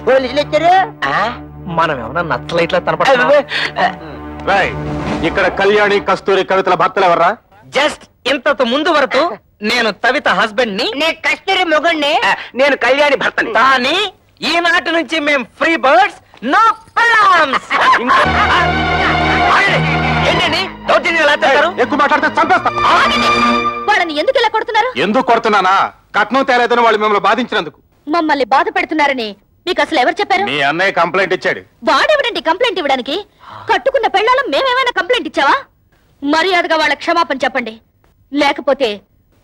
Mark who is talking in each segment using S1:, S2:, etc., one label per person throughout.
S1: పోలీసులు వచ్చారు.
S2: మనం ఏమన్నా నచ్చలైట్లా కనపడుతున్నాం?
S3: ఇక్కడ కళ్యాణి కస్తూరి కవితల భర్తలు ఎవర్రా?
S2: జస్ట్ ఇంతకు ముందు వరకు నేను కవిత హస్బెండ్ ని,
S1: నేను కస్తూరి మొగుడిని.
S3: నేను కళ్యాణి భర్తని.
S2: కానీ ఈనాటి నుంచి మేము ఫ్రీ బర్డ్స్, నో ప్రాబ్లమ్స్. ఏంటండి దౌర్జన్యం ఎలా చేస్తారు?
S3: ఎక్కువ మాట్లాడితే చంపేస్తా.
S4: వాళ్ళని ఎందుకు ఇలా కొడుతున్నారు?
S3: ఎందుకు కొడుతున్నానా? కట్నం తేలేదని వాళ్ళు మిమ్మల్ని బాధించినందుకు.
S4: మమ్మల్ని బాధ పెడుతున్నారని మీకు అసలు ఎవరు చెప్పారు?
S3: మీ అన్నయ్య కంప్లైంట్ ఇచ్చాడు.
S4: వాడెవడండి కంప్లైంట్ ఇవ్వడానికి? కట్టుకున్న పెళ్ళాలం మేమేమైనా కంప్లైంట్ ఇచ్చావా? మర్యాదగా వాళ్ళ క్షమాపణ చెప్పండి, లేకపోతే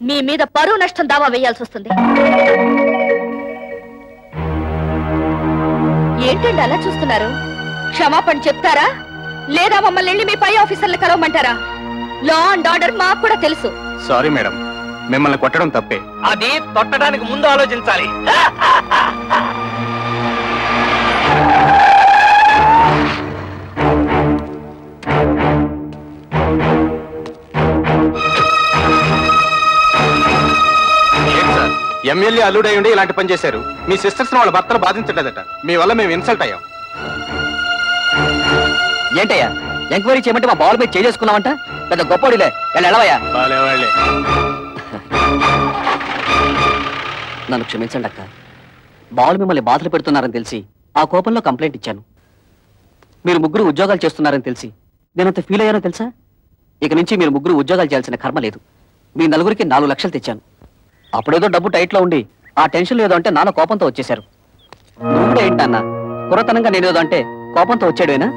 S4: మీ మీద పరువు నష్టం దావా వేయాల్సి వస్తుంది. ఏంటండి అలా చూస్తున్నారు? క్షమాపణ చెప్తారా లేదా మమ్మల్ని వెళ్ళి మీ పై ఆఫీసర్లు కలవమంటారా? లా అండ్ ఆర్డర్ మాకు కూడా తెలుసు.
S3: సారీ మేడం, మిమ్మల్ని కొట్టడం తప్పే.
S2: అది తొట్టడానికి ముందు ఆలోచించాలి.
S3: ఎమ్మెల్యే అల్లుడై ఉండి ఇలాంటి పని చేశారు. మీ సిస్టర్స్ వాళ్ళ భర్తలు బాధించలేదట. మీ వల్ల మేము ఇన్సల్ట్ అయ్యాం.
S5: ఏంటయ్యా ఎంక్వైరీ చేయమంటే మా బాల్ మీద చేసుకున్నామంట? పెద్ద గొప్పడిలే, వెళ్ళవయ్యా. నన్ను క్షమించండి అక్క. బాల్ మిమ్మల్ని బాధలు పెడుతున్నారని తెలిసి ఆ కోపంలో కంప్లైంట్ ఇచ్చాను. మీరు ముగ్గురు ఉద్యోగాలు చేస్తున్నారని తెలిసి నేనంత ఫీల్ అయ్యానో తెలుసా? ఇక నుంచి మీరు ముగ్గురు ఉద్యోగాలు చేయాల్సిన కర్మ లేదు. మీ నలుగురికి 4 లక్షలు తెచ్చాను. అప్పుడేదో డబ్బు టైట్లో ఉండి ఆ టెన్షన్ లేదో అంటే నాన్న కోపంతో వచ్చేశారు. నువ్వు కూడా ఏంటన్నా కుర్రతనంగా నేనేదో అంటే కోపంతో వచ్చాడేనా?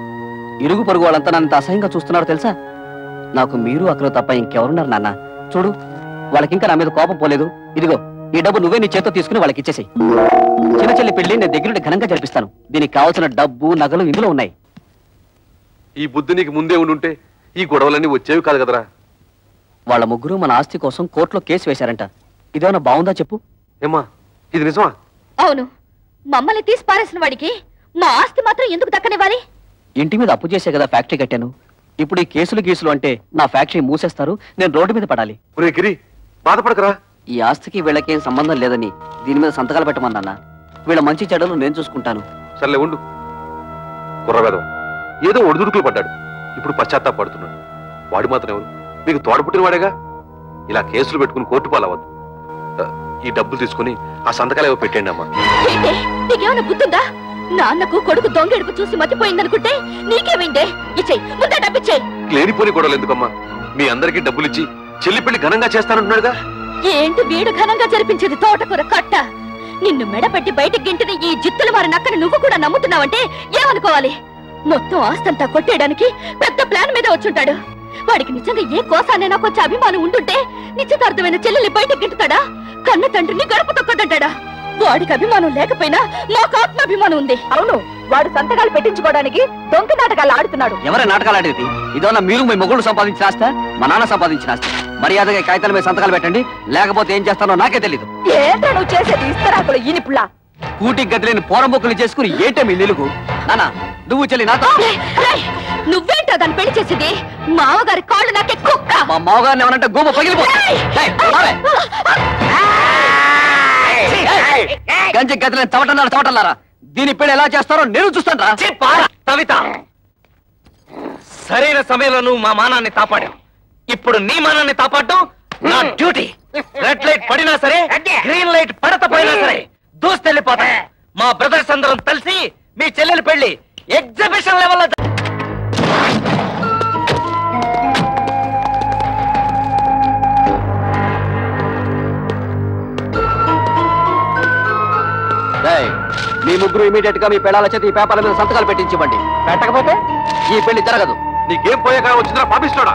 S5: ఇరుగు పొరుగు వాళ్ళంతా నన్నంత అసహ్యంగా చూస్తున్నారో తెలుసా? నాకు మీరు అక్కడ తప్ప ఇంకెవరున్నారు నాన్న? చూడు, వాళ్ళకింకా నా మీద కోపం పోలేదు. ఇదిగో ఈ డబ్బు నువ్వే నీ చేత్తో తీసుకుని వాళ్ళకి ఇచ్చేసేయి. చిన్న చెల్లి పెళ్లి నేను దగ్గరుండి ఘనంగా జరిపిస్తాను. దీనికి కావాల్సిన డబ్బు నగలు ఇందులో ఉన్నాయి.
S6: ఈ బుద్ధి నీకు ముందే ఉండుంటే ఈ గొడవలన్నీ వచ్చేవి కాదు కదరా.
S5: వాళ్ళ ముగ్గురు మన ఆస్తి కోసం కోర్టులో కేసు వేశారంట. ఇదేమన్నా బాగుందా చెప్పు?
S6: ఏమ్మా ఇది నిజమా?
S4: అవును, మమ్మల్ని తీసి పారేసిన వాడికి మా ఆస్తి మాత్రం ఎందుకు దక్కనివ్వాలి?
S5: ఇంటి మీద అప్పు చేసే కదా ఫ్యాక్టరీ కట్టాను. ఇప్పుడు ఈ కేసులు గీసులు అంటే నా ఫ్యాక్టరీ మూసేస్తారు, నేను రోడ్డు మీద పడాలి.
S6: ఒరే గిరి, బాధపడకరా.
S5: ఈ ఆస్తికి వీళ్ళకేం సంబంధం లేదని దీని మీద సంతకాలు పెట్టమన్నా. వీళ్ళ మంచి చెడ్డలు నేను చూసుకుంటాను.
S6: సర్లే ఉండు. కుర్రవేదం ఏదో ఒడిదుడుకులు పడ్డాడు, ఇప్పుడు పశ్చాత్తాపడుతున్నాడు. వాడు మాత్రం ఎవరు? మీకు తోడపుట్టిన వాడేగా. ఇలా కేసులు పెట్టుకుని కోర్టు పాలవద్దు. ఈ డబ్బులు తీసుకుని ఆ సంతకాలు ఏవో పెట్టండి అమ్మా.
S4: నీకేమైనా బుద్ధుందా? నాన్నకు కొడుకు దొంగెడుపు చూసి మతిపోయిందనుకుంటే నీకేమైందే? ఇచ్చేయి, ముందే డబ్బిచ్చేయి.
S6: లేనిపోని గొడవలు ఎందుకమ్మా? మీ అందరికీ డబ్బులిచ్చి చెల్లి పెళ్లి ఘనంగా చేస్తానంటున్నాడుగా.
S4: ఏంటి వీడు ఘనంగా జరిపించేది? తోటకూర కట్ట. నిన్ను మెడపెట్టి బయటకు గింటిన ఈ జిత్తుల వారి నక్కని నువ్వు కూడా నమ్ముతున్నావంటే ఏమనుకోవాలి? మొత్తం ఆస్తంతా కొట్టేయడానికి పెద్ద ప్లాన్ మీద వచ్చుంటాడు. వాడికి నిజంగా ఏ కోసానైనా కొంచెం అభిమానం ఉంటుంటే నిశ్చితార్థమైన చెల్లెల్ని బయటకు గింటుతాడా? కన్న తండ్రిని గడప తొక్కదంటాడా? వాడికి అభిమానం లేకపోయినా మాకు ఆత్మాభిమానం ఉంది. అవును, వాడు సంతకాలు పెట్టించుకోవడానికి దొంగ నాటకాలు ఆడుతున్నాడు.
S5: ఎవరే నాటకాలు ఆడేది? ఇదన్నా మీరు మీ మొగుడు సంపాదించిన ఆస్తా, మా నాన్న సంపాదించిన ఆస్తి? మర్యాదగా కాగితాల మీద సంతకాలు పెట్టండి, లేకపోతే ఏం చేస్తానో నాకే తెలీదు.
S4: ఏంటో నువ్వు చేసేది? ఇస్తరాకులు ఈనిపులా
S5: కూటికి గదిలేని పోరంబొక్కులు చేసుకుని ఏంటే మీ నిలుగు? నాన్న నువ్వు చెల్లి నాతో.
S4: నువ్వేంటో దాన్ని పెళ్లి చేసేది? మావగారి కాళ్ళు నాకే కుక్క.
S5: మా మావగారిని ఏమనంటే గోమ గంజి గదిలేని చవటన్నారా? దీని పెళ్లి ఎలా చేస్తారో నేను చూస్తాను రా.
S2: కవిత, సరైన సమయంలో నువ్వు మా మానాన్ని కాపాడావు. ఇప్పుడు నీ మానాన్ని కాపాడడం నా డ్యూటీ. రెడ్ లైట్ పడినా సరే, గ్రీన్ లైట్ పడకపోయినా సరే దూస్తెళ్ళిపోతా. మా బ్రదర్స్ అందరం కలిసి మీ చెల్లెలి పెళ్లి ఎగ్జిబిషన్ లెవెల్.
S5: మీ ముగ్గురు ఇమీడియట్ గా మీ పెళ్ళాల చేత ఈ పేపర్ల మీద సంతకాలు పెట్టించివ్వండి. పెట్టకపోతే ఈ పెళ్లి జరగదు.
S6: నీకేం పోయాక వచ్చిందా పాపిస్తాడా?